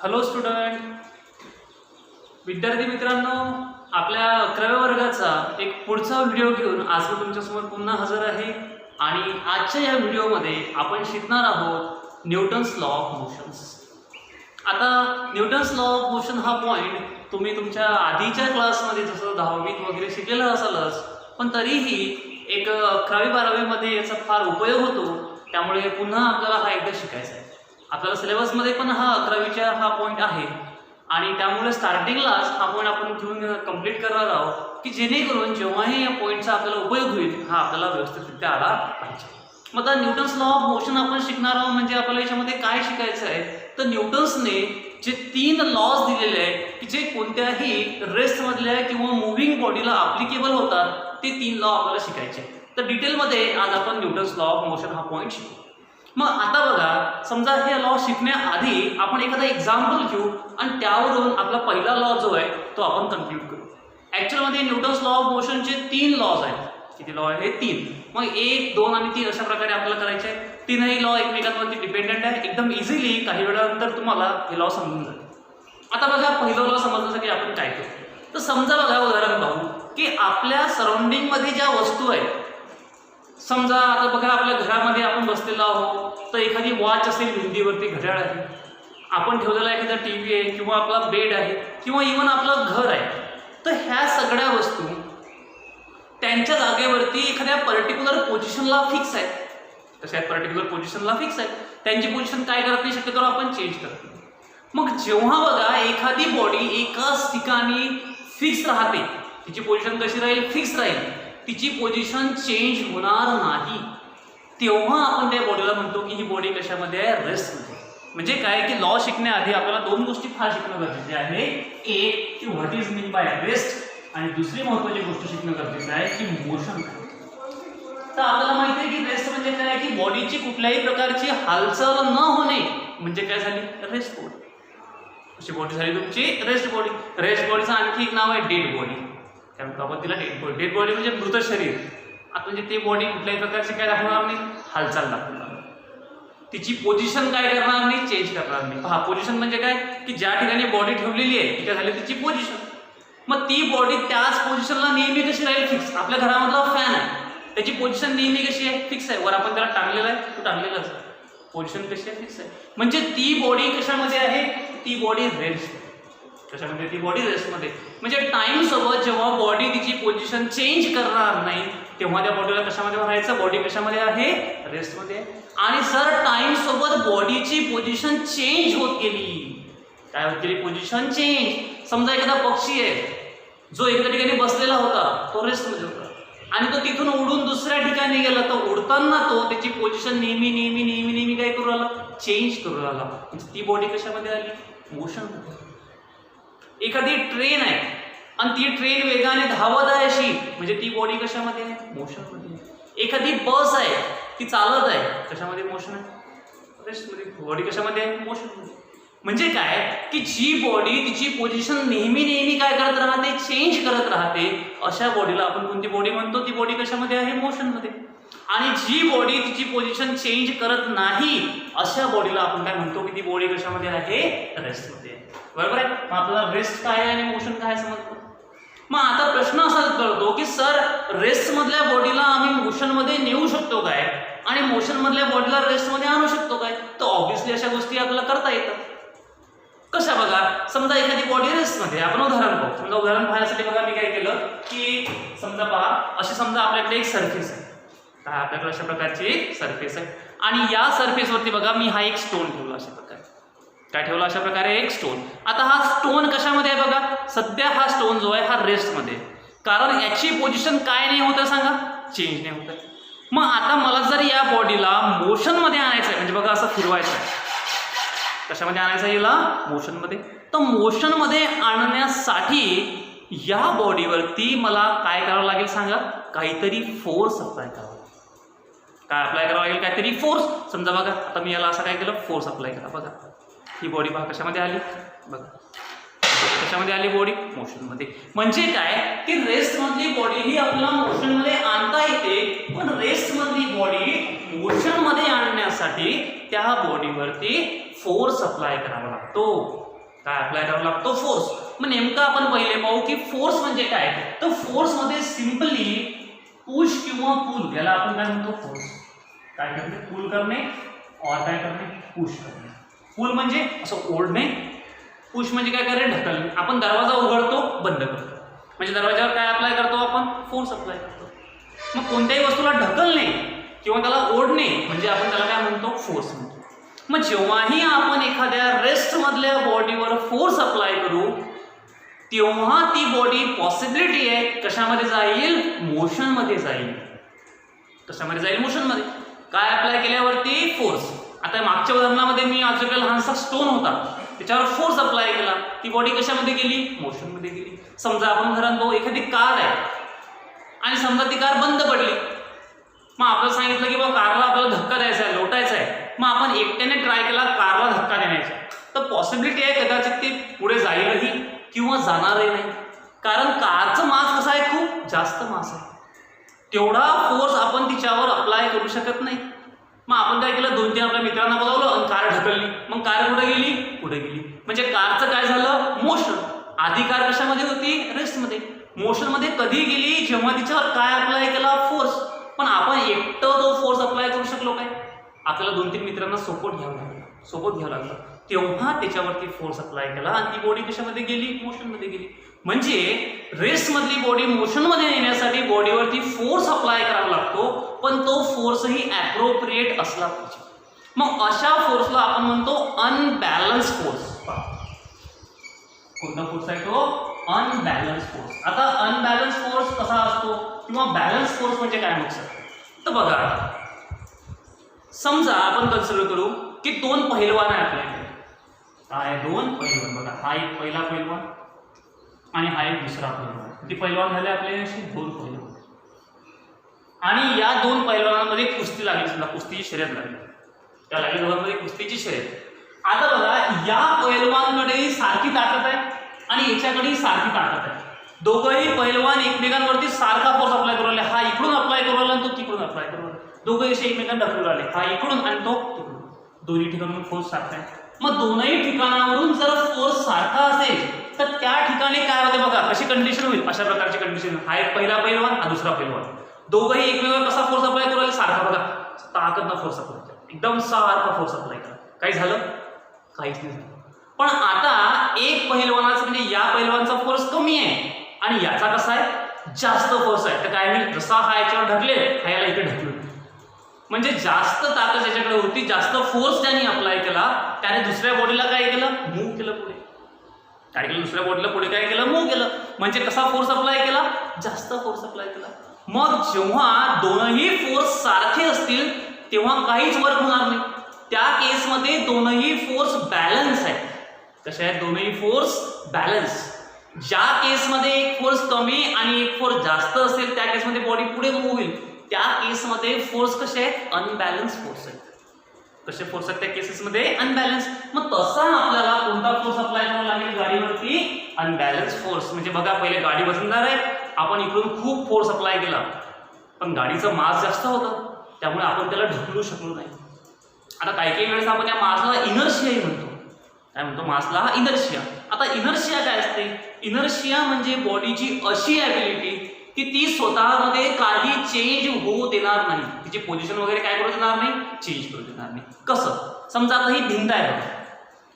Hello student, विद्यार्थी मित्रांनो, आपल्या 11व्या वर्गाचा एक पुढचा व्हिडिओ घेऊन आज मी तुमच्यासमोर पुन्हा हजर आहे. आणि आजच्या या व्हिडिओमध्ये आपण शिकणार आहोत न्यूटन्स लॉ ऑफ मोशन्स. आता न्यूटन्स लॉ ऑफ मोशन हा पॉईंट तुम्ही तुमच्या आधीच्या क्लासमध्ये जसं 10वीत वगैरे शिकलेला असालच, पण तरीही एक 11वी-12वी मध्ये याचा फार उपयोग होतो. त्यामुळे पुन्हा आपल्याला हा एकदा शिकायचा आहे. आपल्याला सिलेबसमध्ये पण हा 11वीच्या हा पॉईंट आहे आणि त्यामुळे स्टार्टिंगलाच हा पॉईंट आपण घेऊन कंप्लीट करणार आहोत की जेणेकरून जेव्हाही या पॉईंटचा आपल्याला उपयोग होईल हा आपल्याला व्यवस्थितरित्या आला पाहिजे. मग आता न्यूटन्स लॉ ऑफ मोशन आपण शिकणार आहोत. म्हणजे आपल्याला याच्यामध्ये काय शिकायचं आहे तर न्यूटन्सने जे 3 लॉज दिलेले आहेत की जे कोणत्याही रेस्टमधल्या किंवा मुव्हिंग बॉडीला ॲप्लिकेबल होतात, ते 3 लॉ आपल्याला शिकायचे. तर डिटेलमध्ये आज आपण न्यूटन्स लॉ ऑफ मोशन हा पॉईंट शिकू. मग आता बघा, समजा हे लॉ शिकण्याआधी आपण एखादा एक्झाम्पल घेऊ आणि त्यावरून आपला पहिला लॉ जो आहे तो आपण कन्क्लूड करू. ॲक्च्युअलमध्ये न्यूटन्स लॉ ऑफ मोशनचे 3 लॉज आहेत. किती लॉ आहे? 3. मग 1, 2 आणि 3 अशा प्रकारे आपल्याला करायचे आहे. 3ही लॉ एकमेकांवरती डिपेंडंट आहे. एकदम इझिली काही वेळानंतर तुम्हाला हे लॉ समजून जाईल. आता बघा, पहिलं लॉ समजण्यासाठी आपण काय करू तर समजा बघा, उदाहरण पाहू की आपल्या सराउंडिंगमध्ये ज्या वस्तू आहेत. समजा आता बघा, आपल्या घरामध्ये आपण बसलेलो आहोत तर एखादी वॉच असेल, भिंतीवरती घड्याळ आहे, आपण ठेवलेला एखादा TV आहे किंवा आपला बेड आहे किंवा इव्हन आपलं घर आहे. तर ह्या सगळ्या वस्तू त्यांच्या जागेवरती एखाद्या पर्टिक्युलर पोझिशनला फिक्स आहेत. तशा पर्टिक्युलर पोझिशनला फिक्स आहेत. त्यांची पोझिशन काय करत नाही, शक्यतो आपण चेंज करतो. मग जेव्हा बघा एखादी बॉडी एकाच ठिकाणी फिक्स राहते, तिची पोझिशन कशी राहील? फिक्स राहील. तिची पोझिशन चेंज होणार नाही, तेव्हा आपण त्या बॉडीला म्हणतो की ही बॉडी कशामध्ये आहे? रेस्टमध्ये. म्हणजे काय की लॉ शिकण्याआधी आपल्याला 2 गोष्टी फार शिकणं गरजेचे आहे. एक की what is mean by rest, आणि दुसरी महत्त्वाची गोष्ट शिकणं गरजेचं आहे की मोशन काय. तर आपल्याला माहिती आहे की रेस्ट म्हणजे काय की बॉडीची कुठल्याही प्रकारची हालचाल न होणे म्हणजे काय झाली? Rest body. अशी बॉडी झाली तुमची रेस्ट बॉडी. रेस्ट बॉडीचं आणखी एक नाव आहे डेड बॉडी. काय म्हणतो आपण तिला? Dead body. डेड बॉडी म्हणजे मृत शरीर. आता म्हणजे ते बॉडी कुठल्याही प्रकारची काय दाखवणार नाही? हालचाल दाखवणार. तिची पोझिशन काय करणार नाही? चेंज करणार नाही. पहा, पोझिशन म्हणजे काय की ज्या ठिकाणी बॉडी ठेवलेली आहे ती काय झाली? तिची पोझिशन. मग ती बॉडी त्याच पोझिशनला नेहमी कशी राहील? फिक्स. आपल्या घरामधला फॅन आहे, त्याची पोझिशन नेहमी कशी आहे? फिक्स आहे. वर आपण त्याला टांगलेला आहे, तो टांगलेला असतो. पोझिशन कशी आहे? फिक्स आहे. म्हणजे ती बॉडी कशामध्ये आहे? ती बॉडी रेस्ट. कशामध्ये? ती बॉडी रेस्टमध्ये. म्हणजे टाइम सोबत जेव्हा बॉडी तिची पोझिशन चेंज करणार नाही तेव्हा त्या बॉडीला कशामध्ये राहायचं? बॉडी कशामध्ये आहे? रेस्टमध्ये. आणि सर टाइम सोबत बॉडीची पोझिशन चेंज होत गेली. काय होत गेली? Position change. समजा एखादा पक्षी आहे जो एका ठिकाणी बसलेला होता, तो रेस्टमध्ये होता आणि तो तिथून उडून दुसऱ्या ठिकाणी गेला, तर उडताना तो त्याची पोझिशन नेहमी नेहमी नेहमी नेहमी काय करू राहिला? चेंज करू राहिला. म्हणजे ती बॉडी कशामध्ये आली? मोशनमध्ये. एखादी ट्रेन आहे आणि ती ट्रेन वेगाने धावत आहे अशी, म्हणजे ती बॉडी कशामध्ये आहे? मोशनमध्ये. एखादी बस आहे ती चालत आहे, कशामध्ये? मोशन आहे? रेस्टमध्ये. बॉडी कशामध्ये आहे? मोशनमध्ये. म्हणजे काय की जी बॉडी तिची पोझिशन नेहमी नेहमी काय करत राहते? चेंज करत राहते, अशा बॉडीला आपण कोणती बॉडी म्हणतो? ती बॉडी कशामध्ये आहे? मोशनमध्ये. आणि जी बॉडी तिची पोझिशन चेंज करत नाही अशा बॉडीला आपण काय म्हणतो की ती बॉडी कशामध्ये आहे? रेस्टमध्ये. बरोबर आहे. मग आपल्याला रेस्ट काय आहे आणि मोशन काय समजतो. मग आता प्रश्न असा कळतो की सर रेस्ट मधल्या बॉडीला आम्ही मोशन मध्ये नेऊ शकतो काय आणि मोशन मधल्या बॉडीला रेस्ट मध्ये आणू शकतो काय? तर ऑब्व्हियसली अशा गोष्टी आपल्याला करता येतात. कशा? बघा, समजा एखादी बॉडी रेस्ट मध्ये. आपण उदाहरण पाहू. समजा उदाहरण पाहण्यासाठी बघा मी काय केलं की समजा पहा, अशी समजा आपल्याकडे एक सरफेस आहे. काय आपल्याकडे अशा प्रकारची एक सरफेस आहे आणि या सरफेसवरती बघा मी हा एक स्टोन ठेवला. अशा प्रकारे काय ठेवला? अशा प्रकारे एक स्टोन. आता हा स्टोन कशामध्ये आहे? बघा, सध्या हा स्टोन जो आहे हा रेस्टमध्ये, कारण याची पोझिशन काय नाही होत सांगा? चेंज नाही होत. मग आता मला जर या बॉडीला मोशनमध्ये आणायचं आहे, म्हणजे बघा असं फिरवायचं आहे. कशामध्ये आणायचं आहे? याला मोशनमध्ये. तर मोशनमध्ये आणण्यासाठी या बॉडीवरती मला काय करावं लागेल सांगा? काहीतरी फोर्स अप्लाय करावा लागेल. काय अप्लाय करावं लागेल? काहीतरी फोर्स. समजा बघा, आता मी याला असं काय केलं? फोर्स अप्लाय केला. बघा ही बॉडी पहा कशामध्ये आली? बघा कशामध्ये आली? बॉडी मोशनमध्ये. म्हणजे काय की रेस्टमधली बॉडी ही आपल्याला मोशनमध्ये आणता येते, पण रेस्टमधली बॉडी मोशनमध्ये आणण्यासाठी त्या बॉडीवरती फोर्स अप्लाय करावा लागतो. काय अप्लाय करावा लागतो? फोर्स. मग नेमकं आपण पहिले पाहू की फोर्स म्हणजे काय. तर फोर्स मध्ये सिंपली पुश किंवा पुल, याला आपण काय म्हणतो? फोर्स. काय करणे? पुल करणे और काय करणे? पुश करणे. पुल म्हणजे असं ओढणे, पुश म्हणजे काय करणे? ढकलणे. आपण दरवाजा उघडतो, बंद करतो, म्हणजे दरवाजावर काय अप्लाय करतो आपण? फोर्स अप्लाय करतो. मग कोणत्याही वस्तूला ढकलणे किंवा त्याला ओढणे म्हणजे आपण त्याला काय म्हणतो? फोर्स म्हणतो. मग जेव्हाही आपण एखाद्या रेस्ट मधल्या बॉडीवर फोर्स अप्लाय करू तेव्हा ती बॉडी पॉसिबिलिटी आहे कशामध्ये जाईल? मोशन मध्ये जाईल. कशामध्ये जाईल? मोशन मध्ये. काय अप्लाय केल्यावरती? फोर्स. आता मागच्या उदाहरणामध्ये मी आजकाल लहानसा स्टोन होता, त्याच्यावर फोर्स अप्लाय केला, ती बॉडी कशामध्ये गेली? मोशन मध्ये गेली. समजा आपण उदाहरण पाहू, एखादी कार आहे आणि समजा ती कार बंद पडली. मग आपल्याला सांगितलं की बाबा कारला आपल्याला धक्का द्यायचा आहे, लोटायचा आहे. मग आपण एकट्याने ट्राय केला कारला धक्का देण्याचा, तर पॉसिबिलिटी आहे कदाचित ती पुढे जाईलही किंवा जाणारही नाही, कारण कारचं मास कसं आहे? खूप जास्त मास आहे. तेवढा फोर्स आपण तिच्यावर अप्लाय करू शकत नाही. मग आपण काय केलं? 2-3 आपल्या मित्रांना बोलावलं आणि कार ढकलली. मग कार कुठे गेली? पुढे गेली. म्हणजे कारचं काय झालं? मोशन. आधी कार कशामध्ये होती? रेस्टमध्ये. मोशनमध्ये कधी गेली? जेव्हा तिच्यावर काय अप्लाय केला? फोर्स. पण आपण एकटं तो फोर्स अप्लाय करू शकलो काय? आपल्याला 2-3 मित्रांना सोबत घ्यावं लागलं, तेव्हा त्याच्यावरती फोर्स अप्लाय केला आणि ती बॉडी कशामध्ये गेली? मोशनमध्ये गेली. म्हणजे रेस्ट मधली बॉडी मोशन मध्ये नेण्यासाठी बॉडीवरती फोर्स अप्लाय करावा लागतो, पण तो फोर्सही ॲप्रोप्रिएट असला पाहिजे. मग अशा फोर्सला आपण म्हणतो अनबॅलन्स फोर्स. कोणता फोर्स आहे तो? Unbalance force. आता अनबॅलन्स फोर्स कसा असतो किंवा बॅलन्स फोर्स म्हणजे काय मग सर? तर बघा, आता समजा आपण कन्सिडर करू की 2 पहिलवान आहे आपल्याकडे. काय? 2 पहिलवान. बघा, हा एक पहिला पहिलवान आणि हा एक दुसरा पहिलवान. किती पहिलवान झाले आपले? 2 पहिलवान. आणि या 2 पहिलवानांमध्ये कुस्ती लागली, समजा कुस्तीची शर्यत लागली. त्या लागली दोघांमध्ये कुस्तीची शर्यत. आता बघा, या पहिलवानकडे सारखी ताकद आहे आणि याच्याकडे सारखी ताकद आहे. दोघंही पहिलवान एकमेकांवरती सारखा फोर्स अप्लाय करू राहिले. हा इकडून अप्लाय करू राहिला आणि तो तिकडून अप्लाय करू राहिला. दोघं असे एकमेकांना ढकलून राहिले, हा इकडून आणि तो तिकडून. दोन्ही ठिकाणून फोर्स सारखा आहे. मग दोनही ठिकाणावरून जर फोर्स सारखा असेल तर त्या ठिकाणी काय होते बघा, कशी कंडिशन होईल? अशा प्रकारची कंडिशन. हा एक पहिला पहिलवान, हा दुसरा पहिलवान. दोघंही एकमेकांवर कसा फोर्स अप्लाय करू राहिले? सारखा. बघा, ताकदनं फोर्स अप्लाय करा, एकदम सारखा फोर्स अप्लाय करा. काही झालं? काहीच नाही झालं. पण आता एक पहिलवानाचा म्हणजे या पहिलवानचा फोर्स कमी आहे आणि याचा कसा आहे? जास्त फोर्स आहे. तर काय होईल? जसा हा याच्यावर ढकले, हा याला इकडे ढकलून. म्हणजे जास्त ताकद ज्याच्याकडे होती, जास्त फोर्स त्याने अप्लाय केला, त्याने दुसऱ्या बॉडीला काय केलं? मूव्ह केलं पुढे. काय केलं? दुसऱ्या बॉडीला पुढे काय केलं? मूव्ह केलं. म्हणजे कसा फोर्स अप्लाय केला? जास्त फोर्स अप्लाय केला. मग जेव्हा दोनही फोर्स सारखे असतील तेव्हा काहीच वर्क होणार नाही. त्या केसमध्ये दोनही फोर्स बॅलन्स आहे. कशा आहेत? दोनही फोर्स बॅलन्स. ज्या केसमध्ये एक फोर्स कमी आणि एक फोर्स जास्त असेल त्या केसमध्ये बॉडी पुढे मूव्ह होईल. त्या केसमध्ये फोर्स कसे आहेत? अनबॅलन्स फोर्स आहेत. कसे फोर्स आहेत त्या केसेसमध्ये? अनबॅलन्स. मग तसा आपल्याला कोणता फोर्स अप्लाय करावा लागेल गाडीवरती? Unbalance force. म्हणजे बघा, पहिले गाडी वजनदार आहे, आपण इकडून खूप फोर्स अप्लाय केला, पण गाडीचं मास जास्त होतं, त्यामुळे आपण त्याला ढकलू शकलो नाही. आता काही वेळेस आपण या मासला इनर्शियाही म्हणतो. काय म्हणतो? मासला इनर्शिया. आता इनर्शिया काय असते? इनर्शिया म्हणजे बॉडीची अशी ॲबिलिटी की ती स्वतःमध्ये काही चेंज होऊ देणार नाही. तिची पोझिशन वगैरे काय करू देणार नाही? चेंज करू देणार नाही. कसं? समजा आता ही भिंत आहे बघा,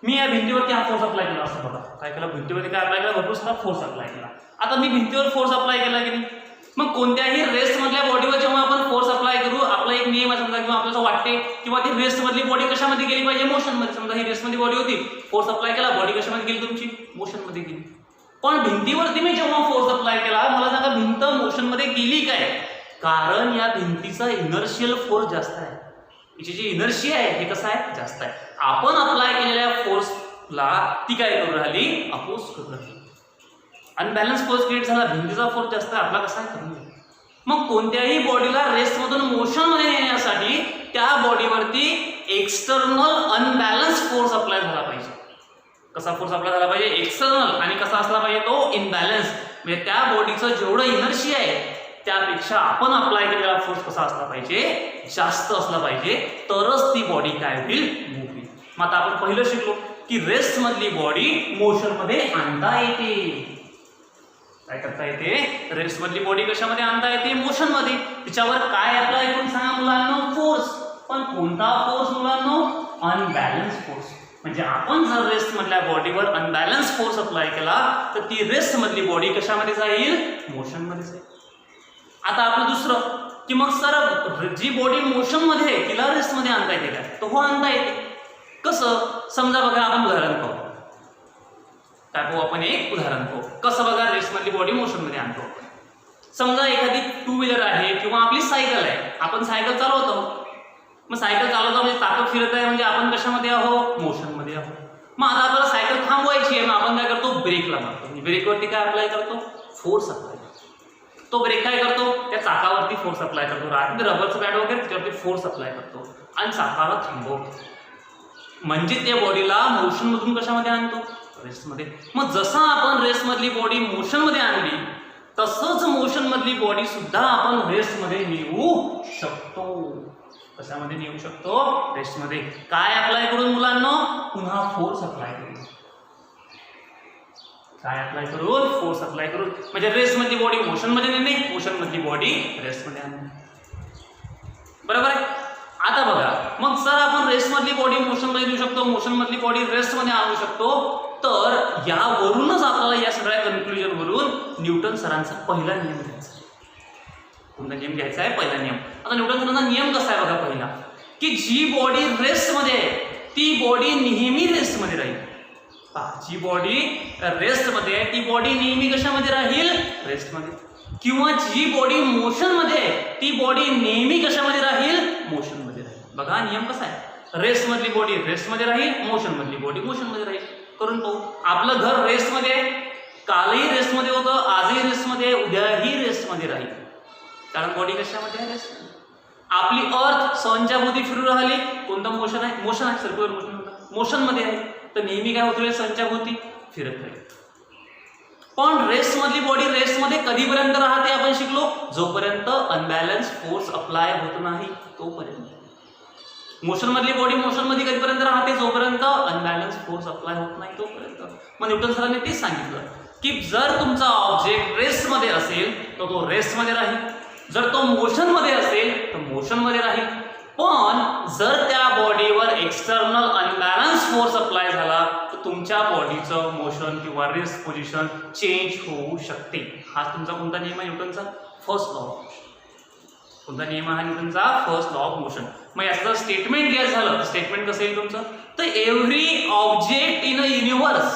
मी या भिंतीवरती हा फोर्स अप्लाय केला असं बघा. काय केला? भिंतीवरती काय अप्लाय केला? भरपूर सारा फोर्स अप्लाय केला. आता मी भिंतीवर फोर्स अप्लाय केला की नाही? मग कोणत्याही रेस्ट मधल्या बॉडीवर जेव्हा आपण फोर्स अप्लाय करू, आपला एक नियम आहे समजा, किंवा आपल्याला वाटते किंवा ती रेस्ट मधली बॉडी कशामध्ये गेली पाहिजे? मोशन मध्ये. समजा ही रेस्ट मधली बॉडी होती, फोर्स अप्लाय केला, बॉडी कशामध्ये गेली तुमची? मोशन मध्ये गेली. पण भिंतीवरती मी जेव्हा फोर्स अप्लाय केला, मला सांगा भिंत मोशन मध्ये गेली काय? कारण या भिंतीचा इनर्शियल फोर्स जास्त आहे. हिची जी इनर्शिया आहे हे कसं आहे? जास्त आहे. आपण अप्लाय केलेल्या फोर्सला ती काय करू राहिली? अपोज करू राहिली. अनबॅलन्स फोर्स क्रिएट झाला. भिंतीचा फोर्स जास्त आहे, आपला कसा आहे? कमी. मग कोणत्याही बॉडीला रेस्ट मधून मोशन मध्ये नेण्यासाठी त्या बॉडीवरती एक्सटर्नल अनबॅलन्स फोर्स अप्लाय झाला पाहिजे. कसा फोर्स अप्लाय झाला पाहिजे? एक्सटर्नल. आणि कसा असला पाहिजे तो? इनबॅलन्स. म्हणजे त्या बॉडीचं जेवढं इनर्शिया आहे त्यापेक्षा आपण अप्लाय केलेला फोर्स कसा असला पाहिजे? जास्त असला पाहिजे, तरच ती बॉडी काय होईल? मूव्ह होईल. मग आता आपण पहिलं शिकलो की रेस्ट मधली बॉडी मोशन मध्ये आणता येते. काय करता येते? रेस्ट मधली बॉडी कशामध्ये आणता येते? मोशन मध्ये. तिच्यावर काय अप्लाय करून सांगा मुलांना? फोर्स. पण कोणता फोर्स मुलांना? Unbalance force. म्हणजे आपण जर रेस्ट मधल्या बॉडीवर अनबॅलन्स फोर्स अप्लाय केला तर ती रेस्ट मधली बॉडी कशामध्ये जाईल? मोशन मध्ये जाईल. आता आपलं दुसरं की मग सर जी बॉडी मोशन मध्ये आहे तिला रेस्ट मध्ये आणता येते का? तर हो, आणता येते. कसं? समजा बघा, आपण उदाहरण पाहू. काय पाहू आपण? एक उदाहरण पाहू. कसं बघा रेस्ट मधली बॉडी मोशन मध्ये आणतो आपण. समजा एखादी टू व्हीलर आहे किंवा आपली सायकल आहे. आपण सायकल चालवतो. मग सायकल चालवतो म्हणजे चाकं फिरत आहे म्हणजे आपण कशामध्ये आहोत? मोशन मध्ये आहोत. मग आता आपल्याला सायकल थांबवायची आहे. मग आपण काय करतो? ब्रेकला मारतो. ब्रेकवरती काय अप्लाय करतो? फोर्स अप्लाय करतो. तो ब्रेक काय करतो? त्या चाकावरती फोर्स अप्लाय करतो. रबरचं पॅड वगैरे त्याच्यावरती फोर्स अप्लाय करतो आणि चाकाला थांबवतो. म्हणजे त्या बॉडीला मोशन मधून कशामध्ये आणतो? रेस्ट मध्ये. मग जसं आपण रेस्ट मधली बॉडी मोशन मध्ये आणली तसंच मोशन मधली बॉडी सुद्धा आपण रेस्ट मध्ये नेऊ शकतो. कशामध्ये नेऊ शकतो? रेस्ट मध्ये. काय अप्लाय करून मुलांना? पुन्हा फोर्स अप्लाय करून. काय अप्लाय करून? फोर्स अप्लाय करून. म्हणजे रेस्ट मधली बॉडी मोशन मध्ये नेणे, मोशन मधली बॉडी रेस्ट मध्ये आणणे. बरोबर आहे? आता बघा, मग सर आपण रेस्ट मधली बॉडी मोशन मध्ये नेऊ शकतो, मोशन मधली बॉडी रेस्ट मध्ये आणू शकतो. तर यावरूनच आपल्याला या सगळ्या कन्क्लुजन वरून न्यूटन सरांचा पहिला नियम घ्यायचा. कोणता नियम घ्यायचा आहे? पहिला नियम. आता न्यूटन सरांचा नियम कसा आहे बघा पहिला, की जी बॉडी रेस्ट मध्ये आहे ती बॉडी नेहमी रेस्ट मध्ये राहील. जी बॉडी रेस्ट मध्ये आहे ती बॉडी नेहमी कशामध्ये राहील? रेस्ट मध्ये. किंवा जी बॉडी मोशन मध्ये आहे ती बॉडी नेहमी कशामध्ये राहील? मोशन मध्ये राहील. बघा नियम कसा आहे. रेस्ट मधली बॉडी रेस्ट मध्ये राहील, मोशन मधली बॉडी मोशन मध्ये राहील. करून पाहू. आपलं घर रेस्ट मध्ये आहे, कालही रेस्ट मध्ये होतं, आजही रेस्ट मध्ये, उद्याही रेस्ट मध्ये राहील. कारण बॉडी कशामध्ये आहे? रेस्ट. आपली अर्थ सनच्या भोवती फिरू राहिली, कोणतं मोशन आहे? मोशन आहे, सर्क्युलर मोशन होतं, मोशन मध्ये आहे. तर नेहमी काय होतं? सनच्या भोवती फिरत राहील. पण रेस्ट मधली बॉडी रेस्ट मध्ये कधीपर्यंत राहते आपण शिकलो? जोपर्यंत अनबॅलन्स फोर्स अप्लाय होत नाही तोपर्यंत. मोशन मधली बॉडी मोशन मध्ये कधीपर्यंत राहते? जोपर्यंत अनबॅलन्स फोर्स अप्लाय होत नाही तोपर्यंत. मग न्यूटन सरांनी तेच सांगितलं की जर तुमचा ऑब्जेक्ट रेस्ट मध्ये असेल तर तो रेस्ट मध्ये राहील, जर तो मोशन मध्ये असेल तर मोशन मध्ये राहील. पण जर त्या बॉडीवर एक्सटर्नल अनबॅलन्स फोर्स अप्लाय झाला तर तुमच्या बॉडीचं मोशन किंवा रेस्ट पोझिशन चेंज होऊ शकते. हा तुमचा कोणता नियम आहे? न्यूटनचा फर्स्ट लॉ ऑफ मोशन. कोणता नियम आहे न्यूटनचा? First law of motion. मग याचं स्टेटमेंट घ्यायचं झालं, स्टेटमेंट कसं येईल तुमचं? तर every object in a universe,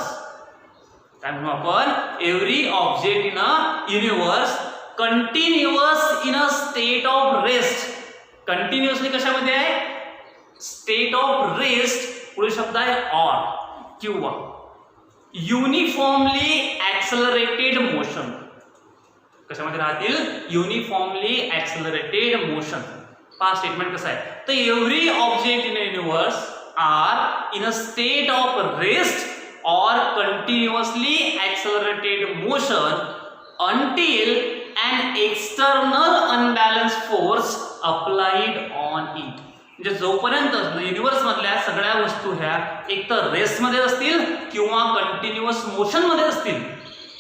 काय म्हणू आपण? Every object in a universe continuous in a state of rest. Continuously कशामध्ये आहे? State of rest. पुढे शब्द आहे ऑर किंवा युनिफॉर्मली ऍक्सलरेटेड मोशन. कशामध्ये राहतील? Uniformly accelerated motion. पहा स्टेटमेंट कसं आहे. तर every object in a universe are in a state of rest or continuously accelerated motion until an external unbalanced force applied on it. म्हणजे जोपर्यंत universe मधल्या सगळ्या वस्तू ह्या एक तर रेस्ट मध्ये असतील किंवा कंटिन्युअस मोशन मध्ये असतील,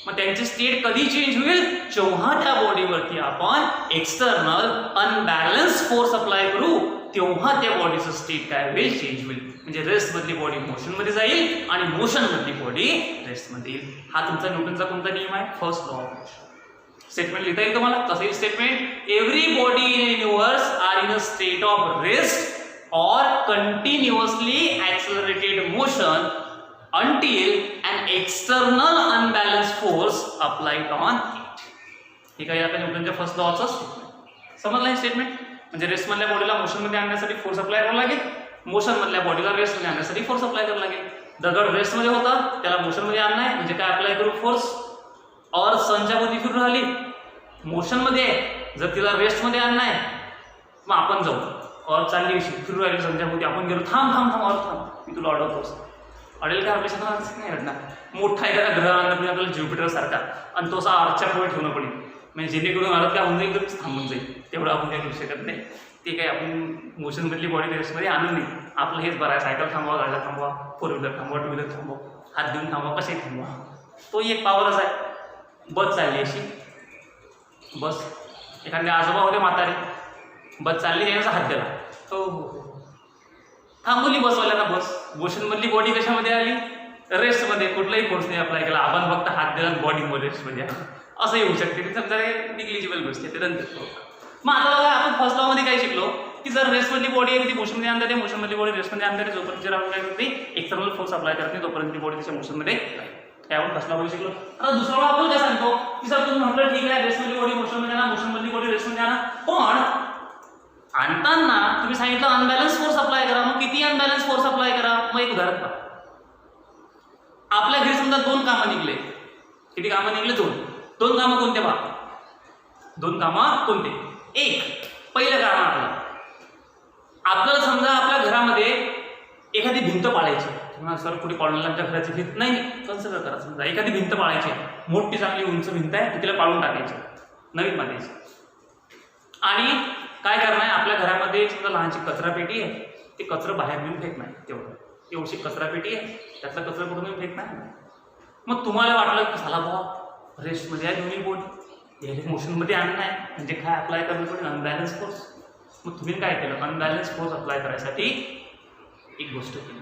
मग त्यांची स्टेट कधी चेंज होईल? जेव्हा त्या बॉडीवरती आपण एक्सटर्नल अनबॅलन्स फोर्स अप्लाय करू तेव्हा त्या बॉडीचं स्टेट काय होईल? चेंज होईल. म्हणजे रेस्ट मधली बॉडी मोशन मध्ये जाईल आणि मोशन मधली बॉडी रेस्ट मध्ये येईल. हा तुमचा न्यूटनचा कोणता नियम आहे? First law of motion. Statement लिहिता येईल तुम्हाला? कसं येईल statement? Every body in universe are in a state of rest or continuously accelerated motion until an external unbalanced force applied on it. हे काय आता न्यूटनच्या फर्स्ट लॉचा स्टेटमेंट. समजलं हे स्टेटमेंट? म्हणजे रेस्ट मधल्या बॉडीला मोशन मध्ये आणण्यासाठी फोर्स अप्लाय करावा लागेल, मोशन मधल्या बॉडीला रेस्ट मध्ये आणण्यासाठी फोर्स अप्लाय करावा लागेल. दगड रेस्ट मध्ये होता त्याला मोशन मध्ये आणणं आहे म्हणजे काय अप्लाय करू? फोर्स. और सनच्या भोवती फिरून राहिली, मोशन मध्ये आहे, जर तिला रेस्ट मध्ये आणणं आहे मग आपण जाऊ. और चालली फिरू राहिली सनच्या भोवती, आपण गेलो थांब थांब थांब और थांब, मी तुला अडवतोस. अडेल काय? आपल्या शेतात नाही अडणार. मोठा एखादा ग्रह आणला म्हणजे आपल्याला ज्युपिटर सारखा आणि तो असा आरच्या पुढे ठेवणं पडेल म्हणजे जेणेकरून अर्थ काय होऊन जाईल तर थांबून जाईल. तेवढं आपण काही करू शकत नाही. ते काही आपण मोशनमधली बॉडी रेस्टमध्ये आणू नये. आपलं हेच बरं आहे, सायकल थांबवा, गाड्या थांबवा, 4 व्हीलर थांबवा, 2 व्हीलर थांबवा, हात देऊन थांबवा, कसे थांबवा. तो एक पावरच आहे. बस चालली अशी, बस एखाद्या आजोबा होते म्हातारे, बस चालली त्याचा हात दिला, हो हो थांबवली बसवाल्याला बस. मोशनमधली बॉडी कशामध्ये आली? रेस्टमध्ये. कुठलाही फोर्स नाही अप्लाय केला, आपण फक्त हात दिला बॉडी रेस्टमध्ये आली. असं येऊ शकते. ते समजा निग्लिजिबल गोष्ट आहे, ते रन करतो. मग आता बघा आपण फर्स्ट लॉमध्ये काय शिकलो की जर रेस्टमधली बॉडी आहे ती मोशनमध्ये आणता येते, मोशनमधली बॉडी रेस्टमध्ये आणता येते. जोपर्यंत आपण काय करते एक्सटर्नल फोर्स अप्लाय करते तोपर्यंत ती बॉडी त्याच्या मोशनमध्ये काय आपण फर्स्ट लॉमध्ये शिकलो. आता दुसरा लॉ आपण काय सांगतो की जर तुम्ही म्हटलं ठीक आहे रेस्टमधली बॉडी मोशनमध्ये आणा, मोशनमधली बॉडी रेस्टमध्ये आणा, पण आणताना तुम्ही सांगितलं अनबॅलन्स फोर्स अप्लाय करा. मग किती अनबॅलन्स फोर्स अप्लाय करा? मग एक उदाहरण पहा. आपल्या घरी समजा 2 कामं निघले. किती कामं निघले? 2 कामं कोणते पहा? 2 कामं कोणते? एक पहिलं काम आपल्याला समजा आपल्या घरामध्ये एखादी भिंत पाडायची. सर कुठे पाडणार आमच्या घराची भिंत नाही, कन्सिडर करा. समजा एखादी भिंत पाडायची, मोठी चांगली उंच भिंत आहे, तिला पाडून टाकायची, नवीन बांधायची. आणि काय करणार आहे आपल्या घरामध्ये समजा लहानशी कचरा पेटी आहे, ते कचरा बाहेर घेऊन फेकणार. एवढी कचरा पेटी आहे, त्यातला कचरा कुठून घेऊन फेकणार. मग तुम्हाला वाटलं की झाला बुवा रेस्टमध्ये आहे दोन्ही बॉडी, यायला मोशनमध्ये आणणं आहे, म्हणजे काय अप्लाय करणं पडेल? Unbalance force. मग तुम्ही काय केलं? अनबॅलन्स फोर्स अप्लाय करायसाठी एक गोष्ट केली.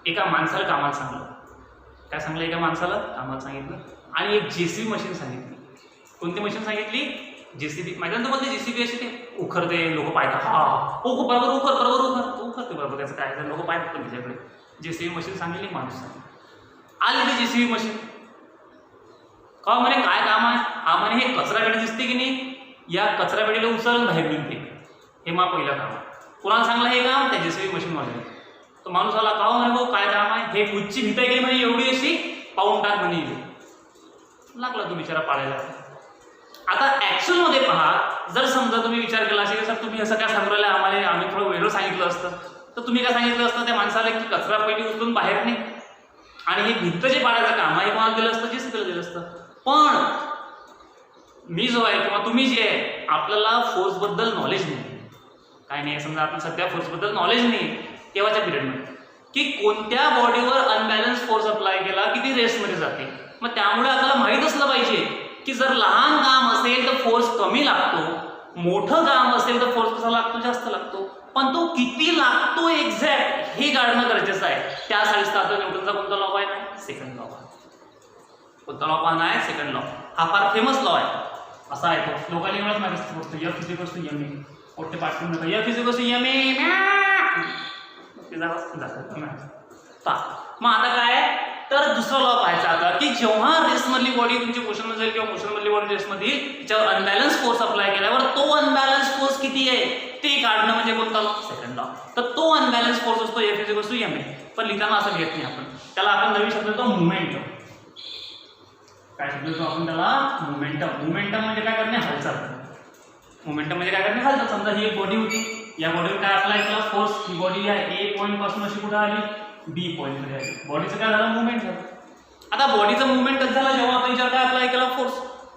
एका माणसाला कामाला सांगलं. काय सांगलं? एका माणसाला कामाला सांगितलं आणि एक JCB मशीन सांगितली. कोणती मशीन सांगितली? JCB. माहिती ना तुम्हाला JCB अशी ते उखरते, लोक पाहतात, हा हो बरोबर उखरते बरोबर, त्याचं काय लोक पाहतात पण त्याच्याकडे. JCB मशीन सांगितली, माणूस आली ती JCB मशीन. का म्हणे काय काम आहे? हा म्हणे हे कचरा पेटी दिसते की नाही, या कचरा पेटीला उचलून बाहेर घेऊन फेक. हे मा पहिलं काम. कोणाला सांगलं हे काम? त्या JCB मशीन वाले. तो माणूस आला, का म्हणे भाऊ काय काम आहे? हे कुठची भीत आहे की म्हणे एवढी अशी पाहून टाक म्हणे. लागला तो बिचारा पाडायला. आता ऍक्च्युअल मध्ये पहा, जर समजा तुम्ही विचार केला असेल सर तुम्ही असं काय सांगू राहिलं आम्हाला, आम्ही थोडं वेगळं सांगितलं असतं, तर तुम्ही काय सांगितलं असतं त्या माणसाला की कचरा पेटी उचलून बाहेर नाही आणि हे भिंत जे पाडायचं काम आहे कोणाला दिलं असतं? JCBला दिलं असतं. पण मी जो आहे किंवा तुम्ही जे आहे आपल्याला फोर्स बद्दल नॉलेज नाही. काय नाही समजा आपण सध्या फोर्स बद्दल नॉलेज नाही तेव्हाच्या पिरियडमध्ये की कोणत्या बॉडीवर अनबॅलन्स फोर्स अप्लाय केला की ती रेस्टमध्ये जाते. मग त्यामुळे आपल्याला माहीत असलं पाहिजे की जर लहान काम असेल तर फोर्स कमी लागतो, मोठं काम असेल तर फोर्स कसा लागतो? जास्त लागतो. पण तो किती लागतो एक्झॅक्ट हे काढणं गरजेचं आहे. त्यासाठी आता न्यूटनचा कोणता लॉ आहे? Second law. कोणता लॉ पाहणं आहे? Second law. हा फार फेमस लॉ आहे. असा आहे तो लोकांनी एवढंच माहिती असतं F इक्वल्स टू ma. मोठे पाठ करून नका. F equals to ma. मग आता काय तर दुसरा लॉ पाहायचा आता की जेव्हा रेस्टमधली बॉडी तुमची मोशनमध्ये जाईल किंवा मोशनमधली बॉडी रेस्टमध्ये येईल, त्याच्यावर अनबॅलन्स फोर्स अप्लाय केल्यावर तो अनबॅलन्स फोर्स किती आहे ते काढणं म्हणजे कोणता लॉ? Second law. तर तो अनबॅलन्स फोर्स असतो F इक्वल्स टू ma. पण लिहिताना असं घेत नाही आपण. त्याला आपण नवीन शब्द देतो मोमेंटम. काय शब्द देतो आपण त्याला? मोमेंटम. मोमेंटम म्हणजे काय करणे? हालचाल. मोमेंटम म्हणजे काय करणे? हालचाल. समजा ही एक बॉडी होती, या बॉडीवर काय अप्लाय केला फोर्स? ही बॉडी आहे A पॉईंट पासून अशी कुठे आली? B पॉईंट मध्ये आली. बॉडीचं काय झालं? मुवमेंट झालं. आता बॉडीचं मुवमेंट कसं झालं? जेव्हा आपण याच्यावर काय अप्लाय केला? फोर्स.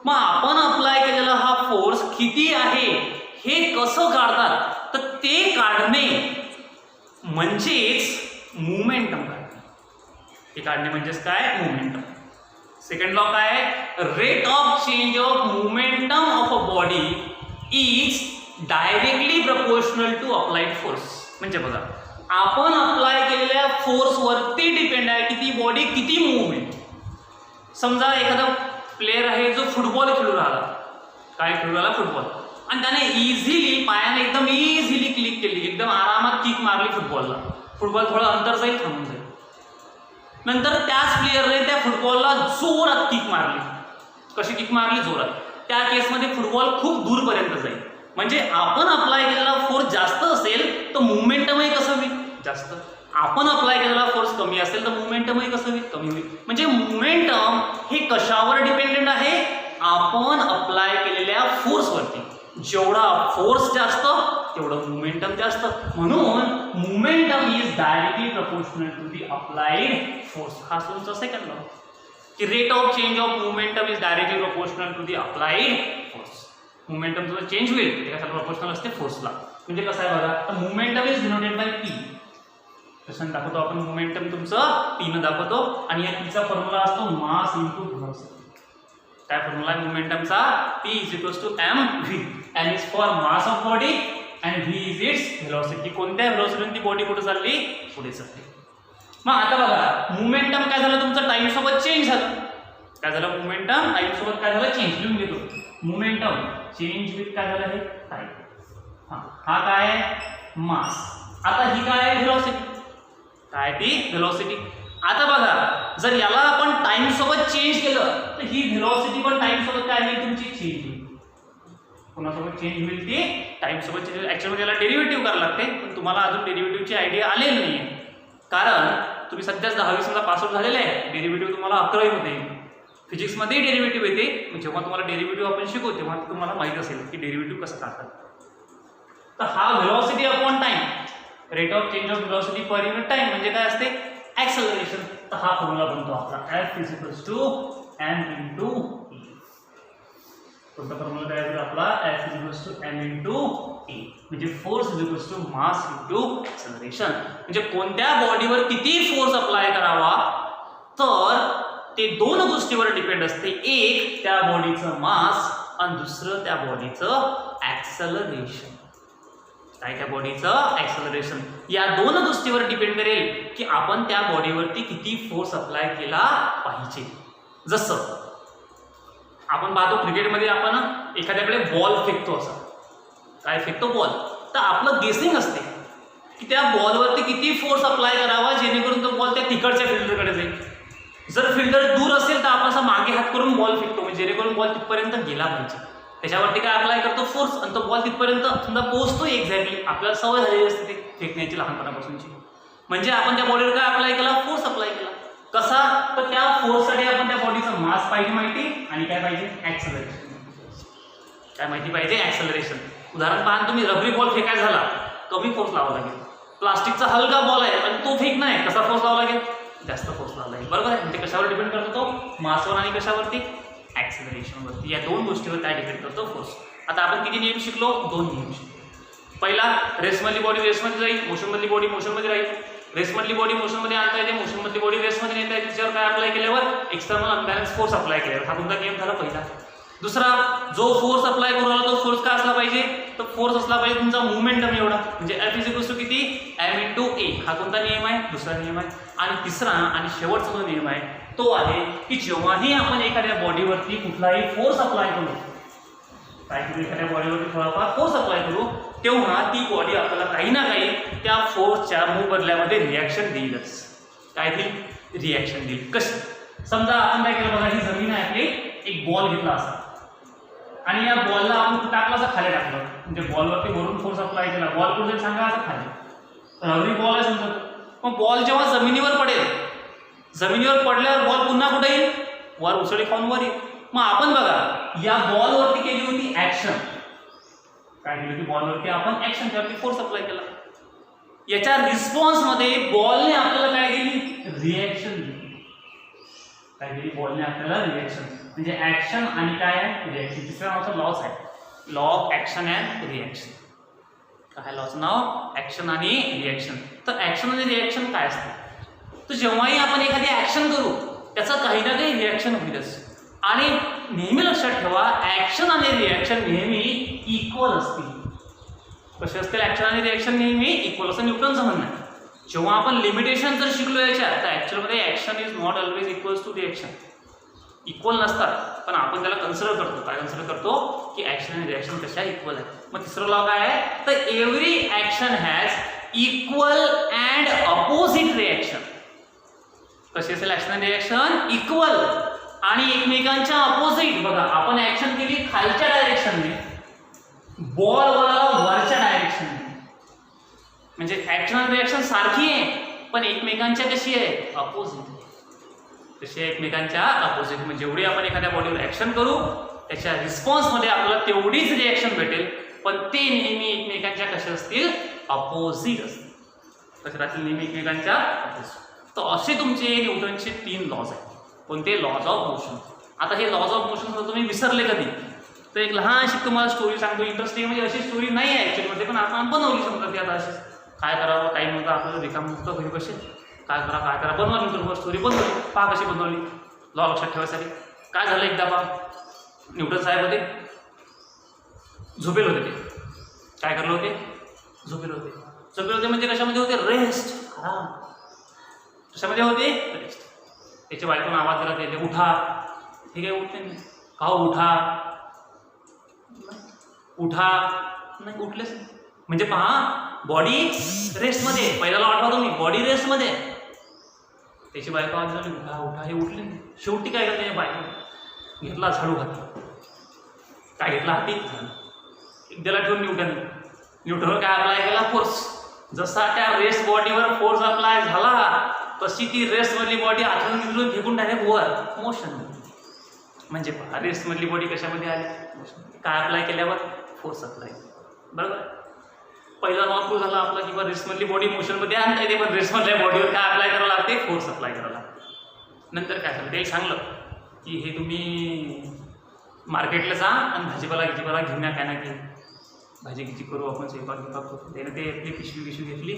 मग आपण अप्लाय केलेला हा फोर्स किती आहे हे कसं काढतात? तर ते काढणे म्हणजेच मोमेंटम काढणे. हे काढणे म्हणजेच काय? मोमेंटम. सेकंड लॉ काय आहे? Rate of change of momentum of a body is directly proportional to applied force. म्हणजे बघा आपण अप्लाय केलेल्या फोर्स वरती डिपेंड आहे की ती बॉडी किती मूव्हमेंट. समजा एखादा प्लेअर आहे जो फुटबॉल खेळू राहिला, काय खेळू राहिला? फुटबॉल, आणि त्याने इझिली पायाने एकदम इझिली क्लिक केली, एकदम आरामात किक मारली फुटबॉलला. फुटबॉल थोडं अंतर जाईल, थांबून जाईल. नंतर त्याच प्लेअरने त्या फुटबॉलला जोरात किक मारली. कशी किक मारली? जोरात. त्या केसमध्ये फुटबॉल खूप दूरपर्यंत जाईल. म्हणजे आपण अप्लाय केलेला फोर्स जास्त असेल तर मुवमेंटमही कसं होईल? जास्त. आपण अप्लाय केलेला फोर्स कमी असेल तर मुवमेंटमही कसं होईल? कमी होईल. म्हणजे मुवमेंटम हे कशावर डिपेंडेंट आहे? आपण अप्लाय केलेल्या फोर्सवरती. जेवढा फोर्स जास्त तेवढं मुवमेंटम जास्त. म्हणून momentum is directly proportional to the applied force. हा तुमचा सेकंड लॉ की rate of change of momentum is directly proportional to the applied force. Momentum जो चेंज होईल ते कशाला प्रपोर्शनल असते? फोर्सला. म्हणजे कसं आहे बघा, तर momentum is denoted by P. कशाने दाखवतो आपण मोमेंटम? तुमचं पी न दाखवतो. आणि या पीचा फॉर्म्युला असतो मास इंटू व्हेलॉसिटी. काय फॉर्म्युला आहे मोमेंटमचा? P is equals to mv. m is for mass of body and v is its velocity. कोणत्या व्हेलॉसिटीने ती बॉडी कुठे चालली? पुढे चालली. मग आता बघा मोमेंटम काय झालं तुमचं? टाइम सोबत चेंज झालं. काय झालं? मोमेंटम टाइम सोबत काय झालं? चेंज. लिहून घेतो मोमेंटम चेंज विथ काय झालं? हे टाइम. हा काय आहे? मास. आता ही काय आहे? व्हेलॉसिटी. काय ती? व्हेलॉसिटी. आता बघा जर याला आपण टाइम सोबत चेंज केलं तर ही व्हेलॉसिटी पण टाइम सोबत काय होईल? तुमची चेंज होईल. कोणासोबत चेंज होईल? ती टाइम सोबत चेंज होईल. ऍक्च्युअली याला डेरिव्हेटिव्ह करायला लागते, पण तुम्हाला अजून डेरिव्हेटिव्हची आयडिया आलेली नाही. कारण तुम्ही सध्याच 10वी समजा पासआउट झालेले आहे. डेरिव्हेटिव्ह तुम्हाला 11वी मध्ये येईल. फिजिक्समध्ये डेरिव्हेटिव्ह येते. जेव्हा तुम्हाला डेरिव्हेटिव्ह आपण शिकवू तेव्हा तुम्हाला माहित असेल की डेरिव्हेटिव्ह कसं काढतात. तर हा velocity upon time, rate of change of velocity per unit time म्हणजे काय असते? ऍक्सेलरेशन. तर हा फॉर्म्युला बनतो आपला F is equals to m into e. कोणता फॉर्म्युला तयार होईल आपला? F is equals to m into e. म्हणजे force is equals to mass into acceleration. म्हणजे कोणत्या बॉडीवर किती फोर्स अप्लाय करावा तर ते दोन गोष्टीवर डिपेंड असते. एक त्या बॉडीचं मास आणि दुसरं त्या बॉडीचं ऍक्सेलरेशन. काय? त्या बॉडीचं ऍक्सेलरेशन. या दोन गोष्टीवर डिपेंड करेल की आपण त्या बॉडीवरती किती फोर्स अप्लाय केला पाहिजे. जसं आपण पाहतो क्रिकेटमध्ये आपण एखाद्याकडे बॉल फेकतो. असं काय फेकतो? बॉल. तर आपलं गेसिंग असते की त्या बॉलवरती किती फोर्स अप्लाय करावा जेणेकरून तो बॉल त्या तिकडच्या फिल्डरकडे जाईल. जर फिल्डर दूर असेल तर आपण असं मागे हात करून बॉल फेकतो म्हणजे जेणेकरून बॉल तिथपर्यंत गेला पाहिजे. त्याच्यावरती काय अप्लाय करतो? फोर्स. आणि तो बॉल तिथपर्यंत समजा पोहोचतो एक्झॅक्टली. आपल्याला सवय झालेली असते ते फेकण्याची लहानपणापासूनची. म्हणजे आपण त्या बॉडीवर काय अप्लाय केला? फोर्स अप्लाय केला. कसा? तर त्या फोर्ससाठी आपण त्या बॉडीचा मास पाहिजे माहिती आणि काय पाहिजे? ऍक्सेलरेशन. काय माहिती पाहिजे? ऍक्सेलरेशन. उदाहरण पहा, तुम्ही रबरी बॉल फेकायचा झाला कमी फोर्स लावावा लागेल. प्लास्टिकचा हलका बॉल आहे आणि तो फेक नाही, कसा फोर्स लावावा लागेल? जास्त फोर्स लावावा लागेल. बरोबर आहे. म्हणजे कशावर डिपेंड करतो तो? मासवर आणि कशावरती? ऍक्सेलरेशनवरती. या दोन गोष्टीवर काय डिपेंड करतो? फोर्स. आता आपण किती नियम शिकलो? 2 नियम शिकलो. पहिला, रेसमधली बॉडी रेसमध्ये जाईल, मोशनमधली बॉडी मोशनमध्ये राहील. रेसमधली बॉडी मोशनमध्ये आणता येते, मोशनमधली बॉडी रेसमध्ये नेता येते. त्याच्यावर काय अप्लाय केल्यावर? एक्सटर्नल अनबॅलन्स फोर्स अप्लाय केल्यावर. हा तुमचा नियम झाला पहिला. दुसरा, जो फोर्स अप्लाय करू राहिला तो फोर्स काय असला पाहिजे? तर फोर्स असला पाहिजे तुमचा मोमेंटम एवढा. म्हणजे F इज इक्वल्स टू किती? m into a. हा कोणता नियम आहे? दुसरा नियम आहे. आणि तिसरा आणि शेवटचा जो नियम आहे तो आहे की जेव्हाही आपण एखाद्या बॉडीवरती कुठलाही फोर्स अप्लाय करू, काय करू? एखाद्या बॉडीवरती थोडाफार फोर्स अप्लाय करू तेव्हा ती बॉडी आपल्याला काही ना काही त्या फोर्सच्या मोबदल्यामध्ये रिॲक्शन देईलच. काय देईल? रिॲक्शन देईल. कशी? समजा आपण काय केलं बघा, ही जमीन आहे आपली, एक बॉल घेतला असा आणि या बॉलला आपण टाकला असं खाली टाकलं. म्हणजे बॉलवरती वरून फोर्स अप्लाय केला. बॉल कुठे सांगा? असं खाली. रबरी बॉल आहे समजा. मग बॉल जेव्हा जमिनीवर पडेल, जमिनीवर पडल्यावर बॉल पुन्हा कुठे येईल? वर उसळी खाऊन वर येईल. मग आपण बघा या बॉलवरती केली होती ऍक्शन. काय केली होती? बॉलवरती आपण ऍक्शन त्यावरती फोर्स अप्लाय केला. याच्या रिस्पॉन्स मध्ये बॉलने आपल्याला काय दिली? रिॲक्शन दिली. काय दिली? बॉलने आपल्याला रिॲक्शन. म्हणजे ऍक्शन आणि काय आहे? रिॲक्शन. तिसऱ्या नावाचा लॉस आहे, law of action and reaction. काय लॉचं नाव? ऍक्शन आणि रिॲक्शन. तर ऍक्शन आणि रिॲक्शन काय असतं? तर जेव्हाही आपण एखादी ऍक्शन करू त्याचं काही ना काही रिॲक्शन होईलच. आणि नेहमी लक्षात ठेवा ऍक्शन आणि रिॲक्शन नेहमी इक्वल असतील. कसे असतील ऍक्शन आणि रिॲक्शन? नेहमी इक्वल. असं न्यूटनचं म्हणणं आहे. जेव्हा आपण लिमिटेशन जर शिकलो याच्या तर ऍक्च्युअलमध्ये action is not always equals to reaction. Equal नसतात पण आपण त्याला कन्सिडर करतो. काय कन्सिडर करतो? की ऍक्शन आणि रिॲक्शन कशा इक्वल आहे. मग तिसरं लॉ काय आहे? तर every action has equal and opposite reaction. कशी असेल ऍक्शन आणि रिॲक्शन? इक्वल आणि एकमेकांच्या अपोजिट. बघा आपण ऍक्शन केली खालच्या डायरेक्शनने, बॉल वरच्या डायरेक्शनने. म्हणजे ऍक्शन आणि रिॲक्शन सारखी आहे पण एकमेकांच्या कशी आहे? अपोजिट. तसे एकमेकांच्या अपोजिट. म्हणजे जेवढी आपण एखाद्या बॉडीवर ऍक्शन करू त्याच्या रिस्पॉन्समध्ये आपल्याला तेवढीच रिॲक्शन भेटेल पण ते नेहमी एकमेकांच्या कशा असतील? अपोजिट असतील. कसे राहतील? नेहमी एकमेकांच्या अपोजिट. तर असे तुमचे न्यूटनचे 3 लॉज आहेत. कोणते? Laws of motion. आता हे लॉज ऑफ मोशन तुम्ही विसरले कधी? तर एक लहानशी तुम्हाला स्टोरी सांगतो, इंटरेस्टिंग म्हणजे अशी स्टोरी नाही आहे ॲक्च्युअलीमध्ये, पण आपण बनवली समजा ती आता अशी. काय करावं काही नव्हतं आपल्याला, रिकाममुक्त घरी बसेल, काय करा बनवा न्यूटनवर स्टोरी बनवली. पहा कशी बनवली लॉ लक्षात ठेवायसाठी. काय झालं एकदा पहा, न्यूटन साहेब होते, झोपेल होते ते. काय करले होते, झोपेल होते म्हणजे कशामध्ये होते, रेस्ट, आराम. कशामध्ये होते, रेस्ट. त्याच्या बायकोनं आवाज दिला त्याला, उठा. ठीक आहे, उठते नाही का, उठा नाही, उठलेच नाही. म्हणजे पहा बॉडी रेस्टमध्ये, पहिल्याला आठवा तुम्ही, बॉडी रेस्टमध्ये. त्याची बायको आवाज झाली, उठा, हे उठले नाही. शेवटी काय करते बायको, घेतला झाडू हाती. काय घेतला हाती, एकद्याला ठेवून न्यूटनवर काय अप्लाय केला, फोर्स. जसा त्या रेस्ट बॉडीवर फोर्स अप्लाय झाला तशी ती रेस्टमधली बॉडी आतून निघून फेकून डायरेक्ट वर मोशन. म्हणजे रेस्टमधली बॉडी कशामध्ये आली, मोशन. काय अप्लाय केल्यावर, फोर्स अप्लाय. बरोबर, पहिला लॉ प्रूव्ह झाला आपला, किंवा रेस्टमधली बॉडी मोशनमध्ये आणता येते, पण रेस्टमधल्या बॉडीवर काय अप्लाय करावं लागते, फोर्स अप्लाय करावं लागते. नंतर काय झालं, ते सांगलं की हे तुम्ही मार्केटला जा आणि भाजीपाला घेऊन या, काय ना की भाजी करू आपण, स्वयंपाक करू. त्याने ते आपली पिशवी घेतली,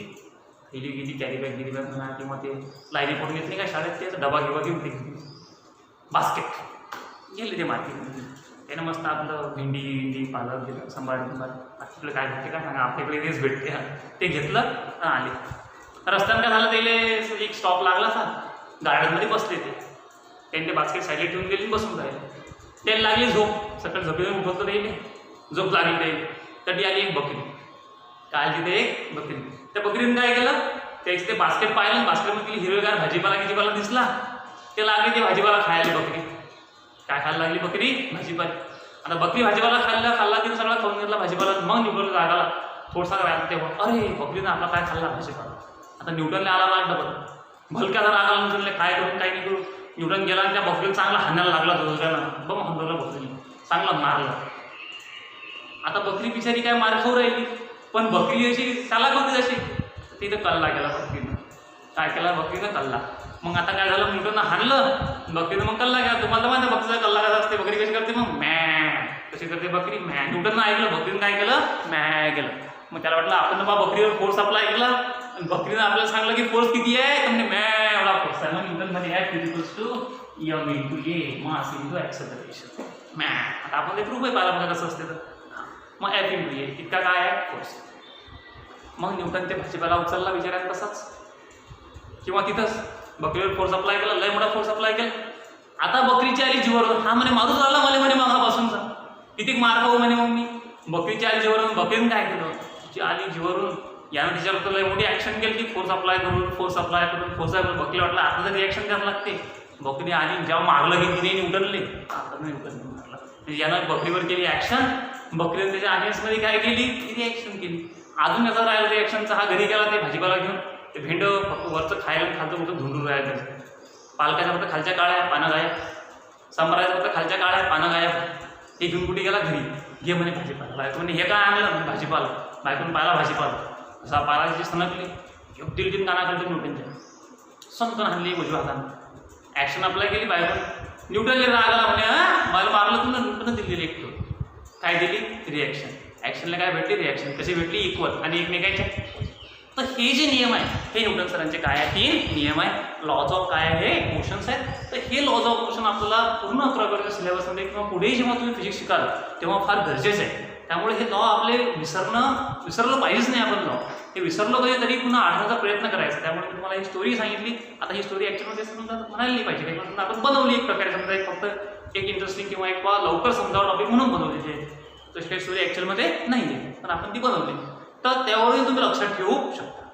गेली कॅरी बॅग म्हणा, किंवा ते लाईनी पडून घेतली काय शाळेत, ते डबा घेऊन ते बास्केट गेले ते मार्केटमध्ये. त्यानं मस्त आपलं भेंडी पालक गेलं, सांबार आपलं काय भेटते काय सांगा, आपल्याकडे तेच भेटते. ते घेतलं आले. रस्त्यानं काय झालं, त्याला एक स्टॉप लागला असा, गार्डनमध्ये बसले त्यांनी ते बास्केट साईडला ठेवून गेले, बसून राहिले. त्याला लागली झोप, सकाळी झोपेतून उठवलं त्याला, झोप लागली त्याला. तरी आली एक बकरी. काय तिथे एक बकरी. त्या बकरीनं काय केलं, त्याचं ते बास्केट पाहिलं, बास्केटमध्ये तिला हिरवेगार भाजीपाला दिसला, ते लागली ते भाजीपाला खायला. बकरी काय खायला लागली, बकरी भाजीपाला. आता बकरी भाजीपाला खाल्ला तिने सगळा खाऊन घेतला भाजीपाला. मग न्यूटनला जागाला थोडासा राहिला, तेव्हा अरे बकरीनं आपला काय खाल्ला, भाजीपाला. आता न्यूटनला आला राग डबल, भलक्याचा राग आला न्यूटनला, काय करून काही नाही करू. न्यूटन गेला आणि त्या बकरीला चांगला हाणायला लागला, दुसऱ्यानं बघ हंडवला बकरीने, चांगला मारला. आता बकरी बिचारी काय मार खाऊ राहिली, पण बकरी अशी चालाक होती जशी, तिथं कल्ला केला बकरीनं. काय केला, बकरीनं कल्ला. मग आता काय झालं, न्यूटननं हाणलं, बकरीनं मग कल्ला केला. तुम्हाला तर माहिती बकरीचा कल्ला कसा असते, बकरी कशी करते, मग मॅ कशी करते बकरी, मॅ. न्यूटननं ऐकलं, बकरीनं काय केलं, मॅ केलं. मग त्याला वाटलं आपण बा बकरीवर फोर्स अप्लाय केला, आणि बकरीनं आपल्याला सांगलं की फोर्स किती आहे, तर म्हणजे मॅ एवढा फोर्स आहे. मग न्यूटन मध्ये at equals to m into a mass into acceleration, मॅ. आता आपण ते प्रूफ आहे पाहिला बघा कसं असते. तर मग एफ इंटू ए इतका काय आहे, फोर्स. मग न्यूटन ते भाजीपाला उचलला विचारायला तसाच, किंवा तिथंच बकरीवर फोर्स अप्लाय केला, लय मोठा फोर्स अप्लाय केला. आता बकरीची आली जीवावरून, हा म्हणे मारून आला मला म्हणे मागापासूनचा, किती मार खाऊ म्हणे. मग मी बकरीची आली जीवावरून, बकरीनं काय केलं, तिची आली जीवावरून, यानं तिच्यावर लय मोठी ॲक्शन केली, ती फोर्स अप्लाय करून बकरीला वाटलं आता तर रिॲक्शन द्यावं लागते. बकरी आली, जेव्हा मारलं की तिने न्यूटनले, आता न्यूटन मारला. म्हणजे यानं बकरीवर केली ॲक्शन, बकरीने त्याच्या अगेन्स्टमध्ये काय केली, रिॲक्शन केली. अजून याचा राहिला रिॲक्शनचा, हा घरी गेला ते भाजीपाला घेऊन, ते भेंड फक्त वरचं खायला खालचं कुठं धुंडून राहिलं. पालकाच्या फक्त खालच्या काळ्या पानं गायब, सांबाराच्या फक्त खालच्या काळ्या पानं गायब. ते घेऊन कुठे गेला, घरी घे म्हणे भाजीपाला. बायको म्हणे हे काय आणलं, भाजीपाला. बायकोनं पाहिला भाजीपाला, असा पालाची सणकली, दिल दिन काना खालतो न्यूटनच्या, सणकन हाणली उजव्या हातानं. ॲक्शन अप्लाय केली बायकोनं. न्यूटनला राग आला, म्हणे मला मारलं तुला. न्यूटननं दिलेली एक काय दिली, रिॲक्शन. ॲक्शनला काय भेटली, रिॲक्शन. कशी भेटली, इक्वल आणि एकमेकांच्या. तर हे जे नियम आहे हे न्यूटन सरांचे काय आहे, 3 नियम आहे. लॉज ऑफ काय आहे, मोशन्स आहेत. तर हे लॉज ऑफ मोशन आपल्याला पूर्ण 11वीच्या सिलेबसमध्ये किंवा पुढे जेव्हा तुम्ही फिजिक्स शिकाल तेव्हा फार गरजेचं आहे. त्यामुळे हे लॉ आपले विसरलं पाहिजेच नाही. आपण लॉ हे विसरलो कधी तरी पुन्हा आठवण्याचा प्रयत्न करायचा. त्यामुळे मी तुम्हाला ही स्टोरी सांगितली. आता ही स्टोरी ॲक्च्युअलमध्ये समजा म्हणायला नाही पाहिजे, कारण आपण बनवली एक प्रकारे. समजा एक फक्त एक इंटरेस्टिंग किंवा एक लवकर समजावं टॉपिक म्हणून बनवलेली आहे. तशी काही स्टोरी ॲक्च्युअलमध्ये नाही आहे, पण आपण ती बनवली. तर त्यावरून तुम्ही लक्षात ठेवू शकता,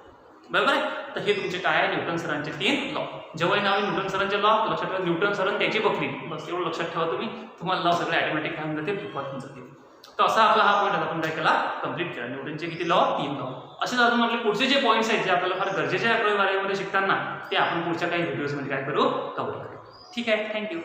बरोबर आहे. तर हे तुमचे काय आहे, न्यूटन सरांचे 3 लॉ. जेव्हा नाव न्यूटन सरांचे लॉ लक्षात ठेवा, न्यूटन सर आणि त्याची बकरी, बस एवढं लक्षात ठेवा तुम्ही. तुम्हाला लॉ सगळे ऑटोमॅटिक काय जाते, वाचून जातील. तर असा आपला हा पॉईंट आपण काय केला, कंप्लीट केला. न्यूटनचे किती लॉ, 3 लॉ. असेच अजून आपले पुढचे जे पॉईंट्स आहेत जे आपल्याला फार गरजेचे आहे 11वी 12वीमध्ये शिकताना, ते आपण पुढच्या काही व्हिडिओजमध्ये काय करू, कव्हर करू. ठीक आहे, थँक्यू.